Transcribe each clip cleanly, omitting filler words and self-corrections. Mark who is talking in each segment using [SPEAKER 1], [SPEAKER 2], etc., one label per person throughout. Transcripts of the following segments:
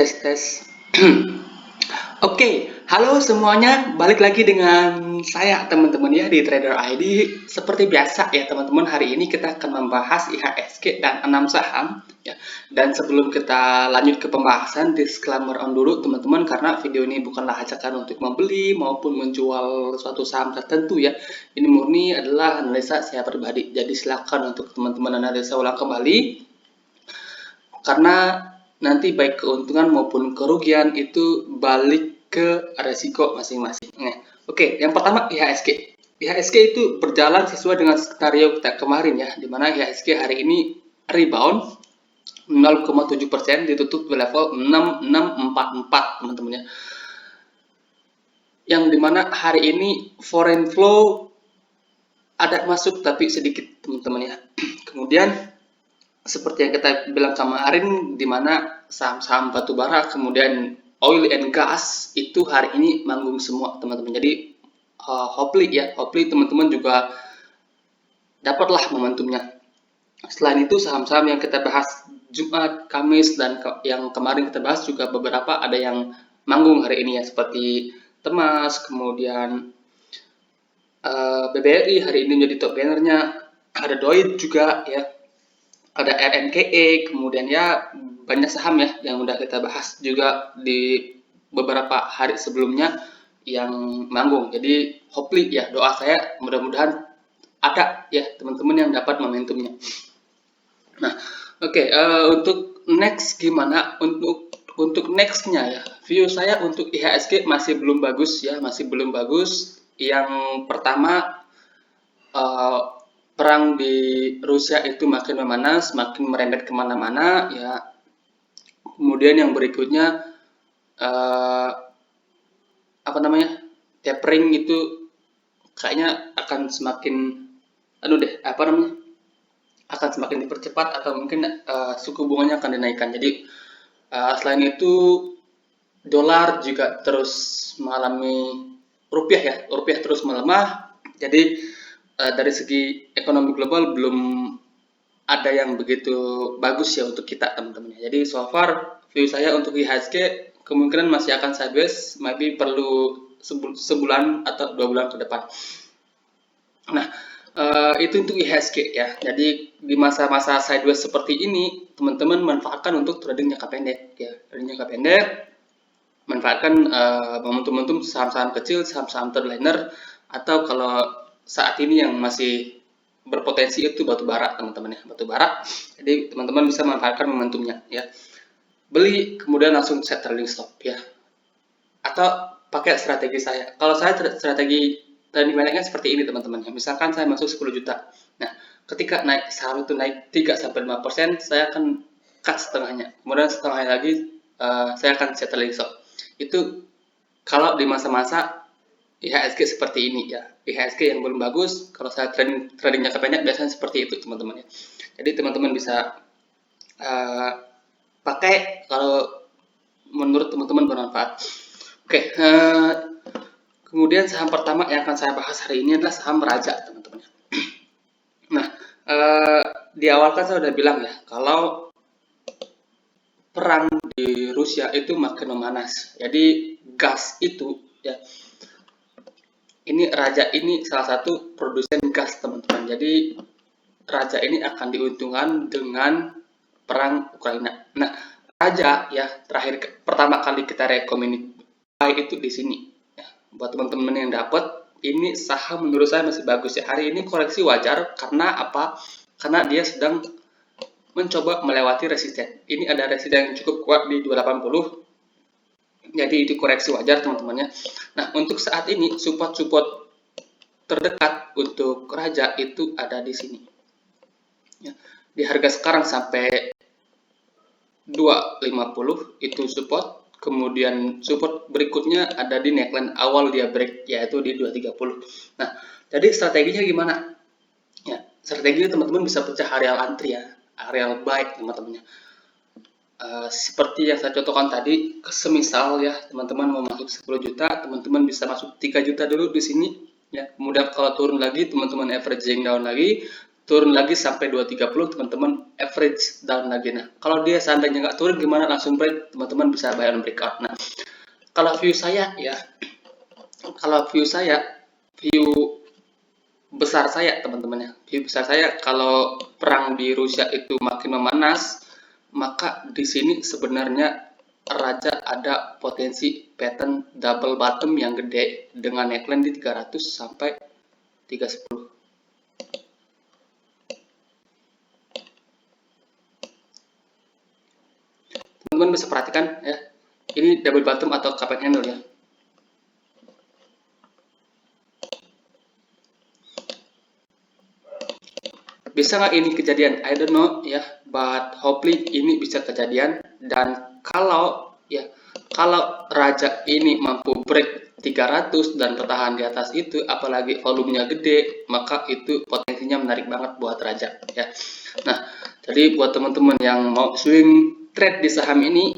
[SPEAKER 1] Tes tes. Oke, halo semuanya, balik lagi dengan saya teman-teman ya di Trader ID. Seperti biasa ya teman-teman, hari ini kita akan membahas IHSG dan 6 saham ya. Dan sebelum kita lanjut ke pembahasan, disclaimer on dulu teman-teman, karena video ini bukanlah ajakan untuk membeli maupun menjual suatu saham tertentu ya. Ini murni adalah analisa saya pribadi. Jadi silakan untuk teman-teman analisa ulang kembali, karena nanti baik keuntungan maupun kerugian itu balik ke resiko masing-masing. Nah, oke, yang pertama IHSG. IHSG itu berjalan sesuai dengan skenario kita kemarin ya, di mana IHSG hari ini rebound 0,7%, ditutup di level 6644 teman-teman ya. Yang dimana hari ini foreign flow ada masuk tapi sedikit teman-teman ya. Kemudian seperti yang kita bilang kemarin, di mana saham-saham batubara kemudian oil and gas itu hari ini manggung semua teman-teman. Jadi hopefully teman-teman juga dapatlah momentumnya. Selain itu saham-saham yang kita bahas Jumat, Kamis, dan yang kemarin kita bahas juga beberapa ada yang manggung hari ini ya, seperti Temas, kemudian BBRI hari ini menjadi top gainer-nya, ada Doit juga ya, ada RNKE, kemudian ya banyak saham ya yang udah kita bahas juga di beberapa hari sebelumnya yang manggung. Jadi hopefully ya, doa saya mudah-mudahan ada ya teman-teman yang dapat momentumnya. Nah, oke, untuk next gimana? Untuk nextnya ya, view saya untuk IHSG masih belum bagus ya, masih belum bagus. Yang pertama, perang di Rusia itu makin memanas, makin merembet kemana-mana ya. Kemudian yang berikutnya tapering itu kayaknya akan semakin akan semakin dipercepat, atau mungkin suku bunganya akan dinaikkan. Jadi selain itu dolar juga terus mengalami, rupiah terus melemah. Jadi dari segi ekonomi global belum ada yang begitu bagus ya untuk kita teman-teman. Jadi so far view saya untuk IHSG kemungkinan masih akan sideways, maybe perlu sebulan atau 2 bulan ke depan. Nah, itu untuk IHSG ya. Jadi di masa-masa sideways seperti ini, teman-teman manfaatkan untuk trading jangka pendek ya. Trading jangka pendek, manfaatkan momentum-momentum saham-saham kecil, saham-saham third-liner, atau kalau saat ini yang masih berpotensi itu batubara teman-teman ya, batubara. Jadi teman-teman bisa manfaatkan momentumnya ya. Beli kemudian langsung set trailing stop ya. Atau pakai strategi saya. Kalau saya strategi trading pendeknya seperti ini teman-teman ya. Misalkan saya masuk 10 juta. Nah, ketika naik saham itu naik 3-5%, saya akan cut setengahnya. Kemudian setengahnya lagi saya akan set trailing stop. Itu kalau di masa-masa IHSG seperti ini ya. IHSG yang belum bagus, kalau saya trading jangka pendek biasanya seperti itu teman-teman ya. Jadi teman-teman bisa pakai kalau menurut teman-teman bermanfaat. Oke, kemudian saham pertama yang akan saya bahas hari ini adalah saham Raja teman-teman. Nah, di awal kan saya udah bilang ya, kalau perang di Rusia itu makin memanas. Jadi gas itu ya, ini Raja ini salah satu produsen gas teman-teman. Jadi Raja ini akan diuntungkan dengan perang Ukraina. Nah, Raja ya pertama kali kita rekomendasi itu di sini. Ya, buat teman-teman yang dapat, ini saham menurut saya masih bagus ya. Hari ini koreksi wajar karena apa? Karena dia sedang mencoba melewati resisten. Ini ada resisten yang cukup kuat di 280. Jadi itu koreksi wajar teman-teman ya. Nah, untuk saat ini support terdekat untuk Raja itu ada di sini. Ya, di harga sekarang sampai 250 itu support, kemudian support berikutnya ada di neckline awal dia break yaitu di 230. Nah, jadi strateginya gimana? Ya, strateginya teman-teman bisa pecah areal antri ya, areal buy teman-temannya. Seperti yang saya contohkan tadi, semisal ya teman-teman mau masuk 10 juta, teman-teman bisa masuk 3 juta dulu di sini ya. Kemudian kalau turun lagi teman-teman averaging down lagi, turun lagi sampai 230, teman-teman average down lagi. Nah, kalau dia seandainya nggak turun gimana, langsung break, teman-teman bisa buy on breakout. Nah, kalau view saya ya, view besar saya teman-teman ya, view besar saya, kalau perang di Rusia itu makin memanas, maka di sini sebenarnya Raja ada potensi pattern double bottom yang gede dengan neckline di 300 sampai 310. Teman-teman bisa perhatikan ya, ini double bottom atau cup and handle ya. Bisa nggak ini kejadian? I don't know ya, but hopefully ini bisa kejadian. Dan kalau Raja ini mampu break 300 dan bertahan di atas itu, apalagi volumenya gede, maka itu potensinya menarik banget buat Raja ya. Nah, jadi buat teman-teman yang mau swing trade di saham ini,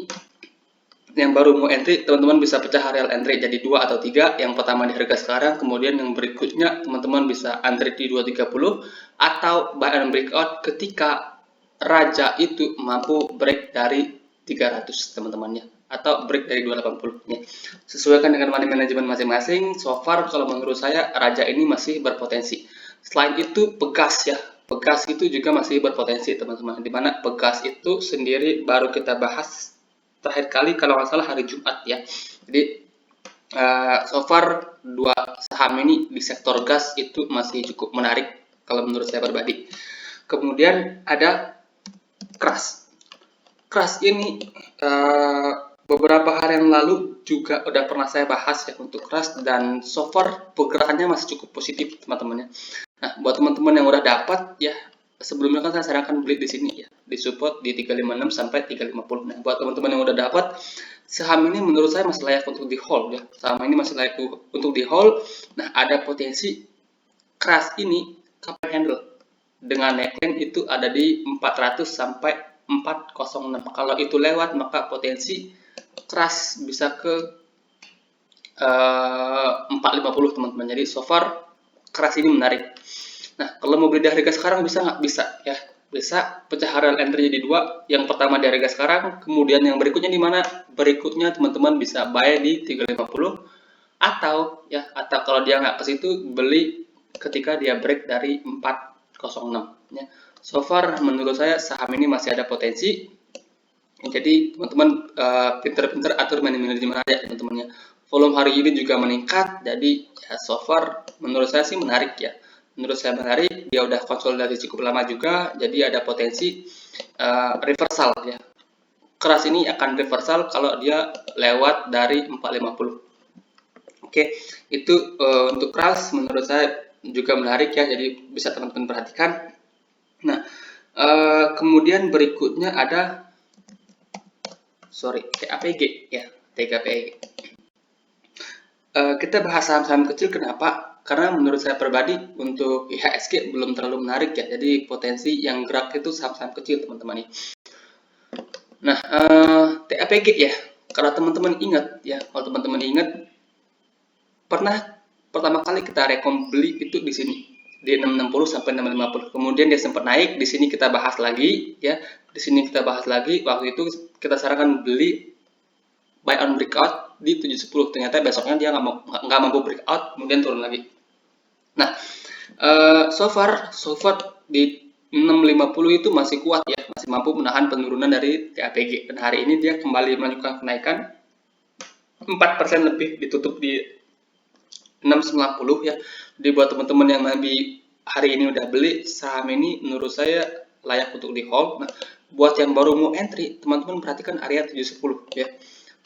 [SPEAKER 1] yang baru mau entry, teman-teman bisa pecah real entry jadi 2 atau 3. Yang pertama di harga sekarang, kemudian yang berikutnya teman-teman bisa entry di 230 atau buy and breakout ketika Raja itu mampu break dari 300 teman-temannya, atau break dari 280 ya. Sesuaikan dengan money management masing-masing. So far kalau menurut saya Raja ini masih berpotensi. Selain itu Pegas ya, Pegas itu juga masih berpotensi teman-teman, dimana Pegas itu sendiri baru kita bahas terakhir kali kalau nggak salah hari Jumat ya. Jadi so far dua saham ini di sektor gas itu masih cukup menarik kalau menurut saya pribadi. Kemudian ada Crush. Crush ini beberapa hari yang lalu juga udah pernah saya bahas ya untuk Crush, dan so far pergerakannya masih cukup positif teman-teman ya. Nah, buat teman-teman yang udah dapat ya, sebelumnya kan saya sarankan beli di sini ya, di support di 356 sampai 350. Nah, buat teman-teman yang udah dapat, saham ini menurut saya masih layak untuk di hold ya. Saham ini masih layak untuk di hold. Nah, ada potensi Crush ini cup and handle dengan neckline itu ada di 400 sampai 406. Kalau itu lewat, maka potensi Crush bisa ke 450 teman-teman. Jadi so far Crush ini menarik. Nah, kalau mau beli di harga sekarang bisa nggak? Bisa ya. Bisa pecah real entry jadi 2. Yang pertama di harga sekarang, kemudian yang berikutnya di mana? Berikutnya teman-teman bisa buy di 350 atau kalau dia nggak ke situ, beli ketika dia break dari 406 ya. So far menurut saya saham ini masih ada potensi. Jadi teman-teman pinter-pinter atur manajemen aja teman-teman ya. Volume hari ini juga meningkat, jadi ya so far menurut saya sih menarik ya. Menurut saya menarik, dia udah konsolidasi cukup lama juga, jadi ada potensi reversal ya. Keras ini akan reversal kalau dia lewat dari 450. Oke, itu untuk keras menurut saya juga menarik ya, jadi bisa teman-teman perhatikan. Nah, kemudian berikutnya ada TAPG ya, TKPG. Kita bahas saham-saham kecil, kenapa? Karena menurut saya pribadi untuk IHSG belum terlalu menarik ya, jadi potensi yang gerak itu saham-saham kecil teman-teman ya. Nah, TAPG ya, kalau teman-teman ingat ya, kalau teman-teman ingat pernah pertama kali kita rekom beli itu di sini di 660 sampai 650. Kemudian dia sempat naik, di sini kita bahas lagi ya. Di sini kita bahas lagi, waktu itu kita sarankan beli buy on breakout di 710. Ternyata besoknya dia nggak mampu breakout, kemudian turun lagi. Nah, so far di 650 itu masih kuat ya, masih mampu menahan penurunan dari TAPG. Dan hari ini dia kembali melanjutkan kenaikan 4% lebih, ditutup di 690 ya. Jadi buat teman-teman yang nanti hari ini udah beli saham ini, menurut saya layak untuk di hold. Nah, buat yang baru mau entry, teman-teman perhatikan area 710 ya.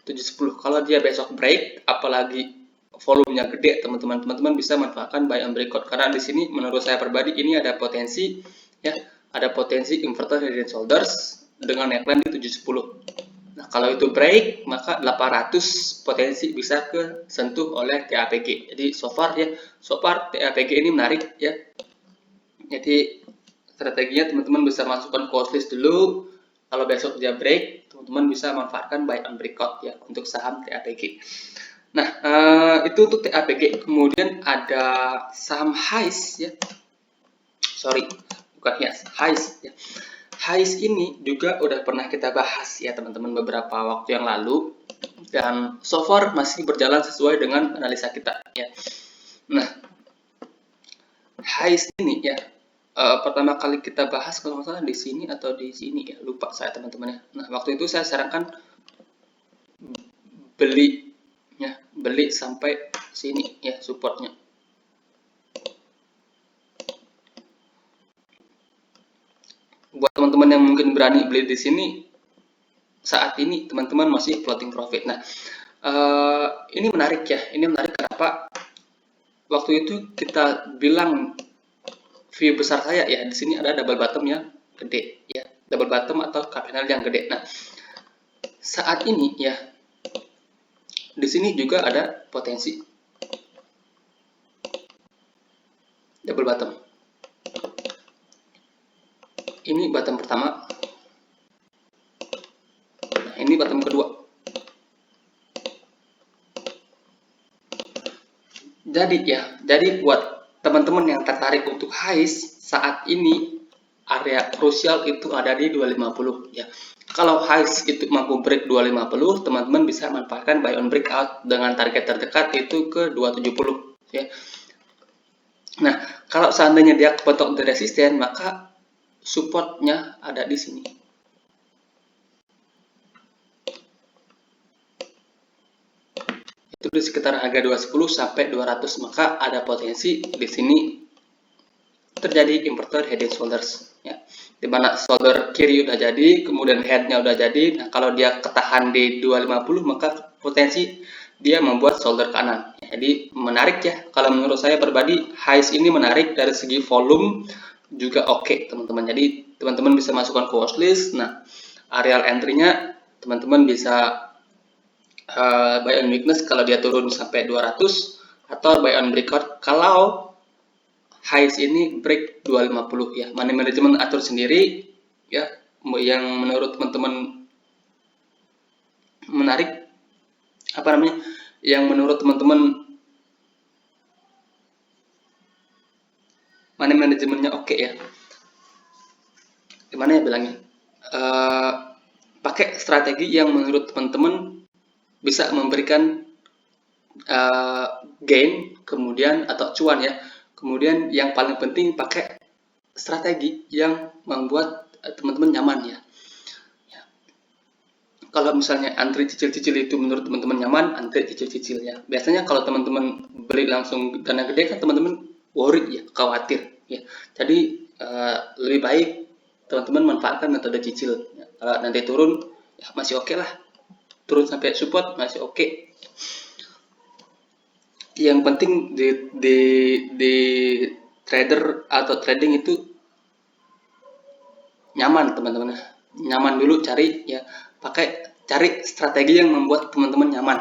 [SPEAKER 1] 710 kalau dia besok break, apalagi volumenya gede, teman-teman bisa manfaatkan buy and breakout, karena di sini menurut saya pribadi ini ada potensi ya, ada potensi inverted head and shoulders dengan neckline di 710. Nah, kalau itu break, maka 800 potensi bisa ke sentuh oleh TAPG. Jadi so far TAPG ini menarik ya. Jadi strateginya teman-teman bisa masukkan call list dulu. Kalau besok dia break, teman-teman bisa manfaatkan buy and breakout ya untuk saham TAPG. Nah, itu untuk TAPG. Kemudian ada saham HICE ya. bukan highs, highs ya. Highs ini juga udah pernah kita bahas ya teman-teman beberapa waktu yang lalu, dan so far masih berjalan sesuai dengan analisa kita ya. Nah, highs ini ya pertama kali kita bahas kalau nggak salah di sini atau di sini ya, lupa saya teman-teman ya. Nah, waktu itu saya sarankan beli ya, beli sampai sini ya supportnya. Buat teman-teman yang mungkin berani beli di sini, saat ini teman-teman masih floating profit. Nah, ini menarik ya. Ini menarik kenapa? Waktu itu kita bilang view besar saya ya, di sini ada double bottom yang gede ya, double bottom atau cup handle yang gede. Nah, saat ini ya, di sini juga ada potensi double bottom. Ini bottom pertama. Nah, ini bottom kedua. Jadi buat teman-teman yang tertarik untuk highs saat ini, area krusial itu ada di 250 ya. Kalau highs itu mampu break 250, teman-teman bisa manfaatkan buy on breakout dengan target terdekat itu ke 270 ya. Nah, kalau seandainya dia kepentok di resisten, maka supportnya ada di sini. Itu di sekitar harga 210 sampai 200, maka ada potensi di sini terjadi inverted head and shoulders ya. Dimana shoulder kiri udah jadi, kemudian headnya udah jadi. Nah, kalau dia ketahan di 250, maka potensi dia membuat shoulder kanan. Jadi menarik ya. Kalau menurut saya pribadi, highs ini menarik dari segi volume juga oke, teman-teman. Jadi teman-teman bisa masukkan ke watchlist. Nah, areal entry-nya teman-teman bisa buy on weakness kalau dia turun sampai 200, atau buy on breakout kalau highs ini break 250 ya. Money management atur sendiri ya, yang menurut teman-teman menarik, apa namanya, yang menurut teman-teman money manajemennya oke ya. Gimana ya bilangnya, pakai strategi yang menurut teman-teman bisa memberikan gain kemudian atau cuan ya. Kemudian yang paling penting pakai strategi yang membuat teman-teman nyaman ya. Kalau misalnya antri cicil-cicil itu menurut teman-teman nyaman, antri cicil-cicil ya. Biasanya kalau teman-teman beli langsung dana gede kan teman-teman worry ya, khawatir ya. Jadi lebih baik teman-teman manfaatkan metode cicil. Ya. Kalau nanti turun ya masih oke lah. Turun sampai support masih oke. Yang penting di trader atau trading itu nyaman, teman-teman. Nyaman dulu, cari ya, cari strategi yang membuat teman-teman nyaman.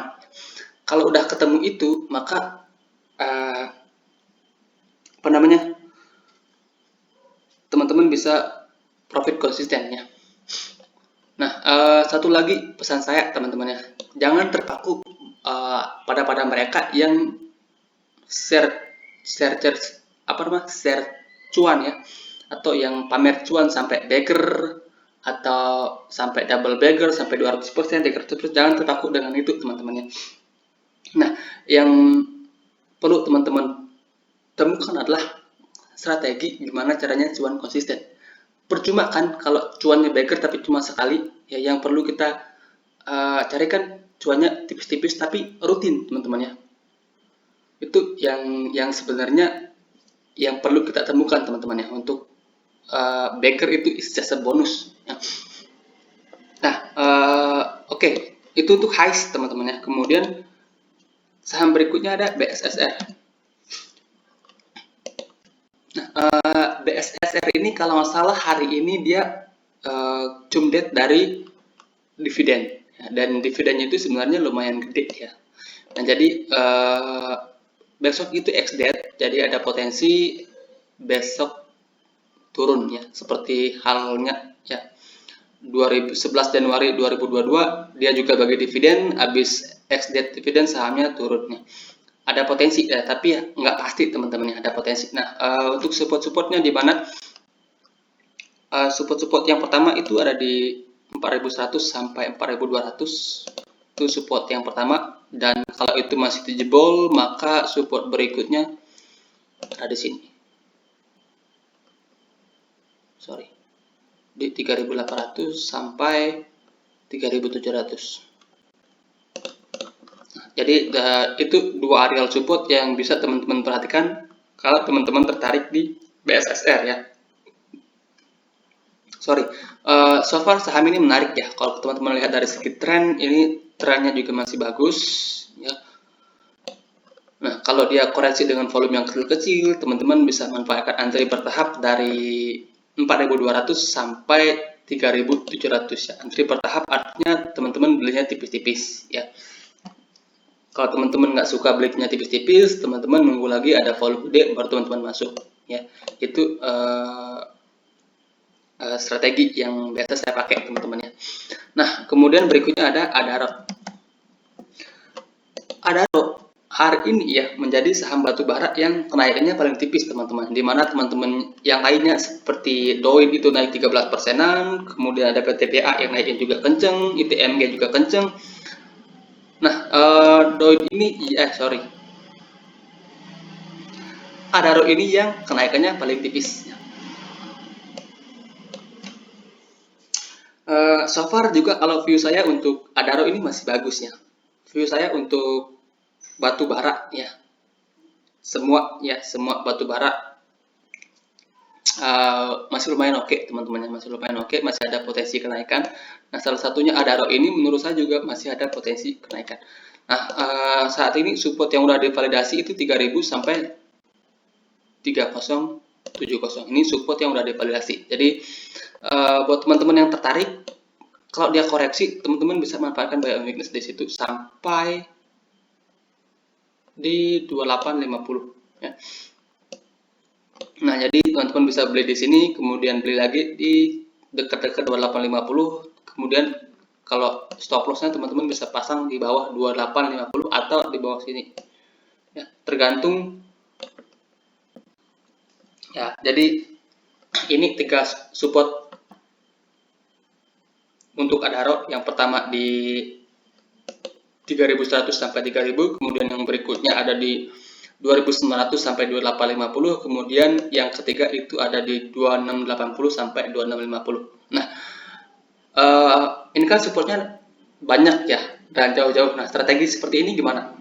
[SPEAKER 1] Kalau udah ketemu itu, maka apa namanya, teman-teman bisa profit konsisten ya. Nah, satu lagi pesan saya teman-teman ya, jangan terpaku pada mereka yang share cuan ya, atau yang pamer cuan sampai bagger atau sampai double bagger sampai 200%, 300%. Jangan terpaku dengan itu teman-teman ya. Nah, yang perlu teman-teman temukan adalah strategi gimana caranya cuan konsisten. Percuma kan kalau cuannya bagger tapi cuma sekali ya. Yang perlu kita carikan cuannya tipis-tipis tapi rutin, teman-teman ya. Itu yang sebenarnya yang perlu kita temukan, teman-teman ya. Untuk bagger itu is just a bonus ya. Nah, oke. Itu untuk highs, teman-teman ya. Kemudian saham berikutnya ada BSSR. Nah, BSSR ini kalau nggak salah hari ini dia cumdet dari dividen ya, dan dividennya itu sebenarnya lumayan gede ya. Nah, jadi besok itu ex-date, jadi ada potensi besok turun ya, seperti halnya ya 11 Januari 2022 dia juga bagi dividen, habis ex-date dividen sahamnya turun ya. Ada potensi ya, tapi ya nggak pasti teman-teman ya, ada potensi. Nah, untuk support-supportnya di mana? Support-support yang pertama itu ada di 4100 sampai 4200. Itu support yang pertama, dan kalau itu masih jebol maka support berikutnya ada di sini. Sorry. Di 3800 sampai 3700. Jadi itu dua areal support yang bisa teman-teman perhatikan kalau teman-teman tertarik di BSSR ya. Sorry, so far saham ini menarik ya. Kalau teman-teman lihat dari segi tren, ini trennya juga masih bagus ya. Nah, kalau dia koreksi dengan volume yang kecil-kecil, teman-teman bisa manfaatkan antri bertahap dari 4.200 sampai 3.700 ya. Antri bertahap artinya teman-teman belinya tipis-tipis ya. Kalau teman-teman nggak suka belinya tipis-tipis, teman-teman nunggu lagi ada volume gede baru teman-teman masuk ya. Itu strategi yang biasa saya pakai teman-teman ya. Nah, kemudian berikutnya ada Adaro. Adaro hari ini ya menjadi saham batubara yang kenaikannya paling tipis teman-teman. Di mana teman-teman yang lainnya seperti Doin itu naik 13%-an, kemudian ada PTPA yang naiknya juga kenceng, ITMG juga kenceng. Nah, Doin ini Adaro ini yang kenaikannya paling tipis. So far juga kalau view saya untuk Adaro ini masih bagus ya. View saya untuk batu bara ya, semua batu bara masih lumayan oke teman-teman, masih lumayan oke, masih ada potensi kenaikan. Nah, salah satunya Adaro ini menurut saya juga masih ada potensi kenaikan. Nah, saat ini support yang udah divalidasi itu 3000 sampai 3070. Ini support yang udah divalidasi. Jadi buat teman-teman yang tertarik, kalau dia koreksi, teman-teman bisa manfaatkan buy on weakness di situ sampai di 2850 ya. Nah, jadi teman-teman bisa beli di sini, kemudian beli lagi di dekat-dekat 2850, kemudian kalau stop lossnya teman-teman bisa pasang di bawah 2850 atau di bawah sini ya, tergantung ya. Jadi ini 3 support untuk Adaro. Yang pertama di 3100 sampai 3000, kemudian yang berikutnya ada di 2900 sampai 2850, kemudian yang ketiga itu ada di 2680 sampai 2650. Nah, ini kan supportnya banyak ya dan jauh-jauh. Nah, strategi seperti ini gimana?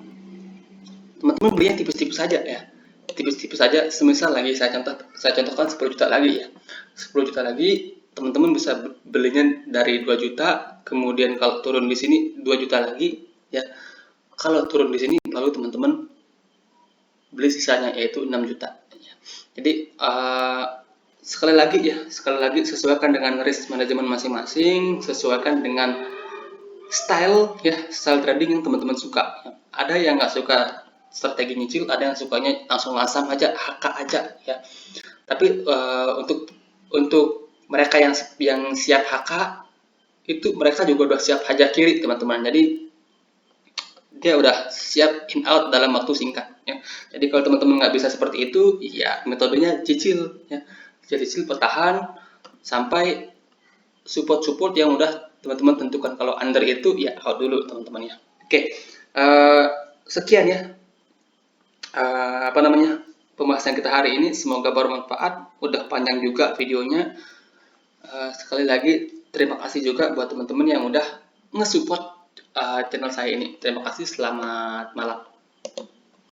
[SPEAKER 1] Teman-teman belinya tipis-tipis saja ya, tipis-tipis saja. Semisal lagi saya contohkan 10 juta lagi ya, 10 juta lagi teman-teman bisa belinya dari 2 juta, kemudian kalau turun di sini 2 juta lagi ya. Kalau turun di sini lalu teman-teman beli sisanya yaitu 6 juta. Jadi sekali lagi sesuaikan dengan risk management masing-masing, sesuaikan dengan style trading yang teman-teman suka. Ada yang nggak suka strategi nyicil, ada yang sukanya langsung langsam aja, HK aja ya. Tapi untuk mereka yang siap HK, itu mereka juga udah siap hajar kiri teman-teman. Jadi dia udah siap in out dalam waktu singkat ya. Jadi kalau teman-teman nggak bisa seperti itu, ya metodenya cicil ya. Jadi cicil bertahan sampai support yang udah teman-teman tentukan. Kalau under itu ya out dulu teman-teman ya. Oke, sekian ya pembahasan kita hari ini. Semoga bermanfaat. Udah panjang juga videonya. Sekali lagi terima kasih juga buat teman-teman yang udah nge-support channel saya ini. Terima kasih, selamat malam.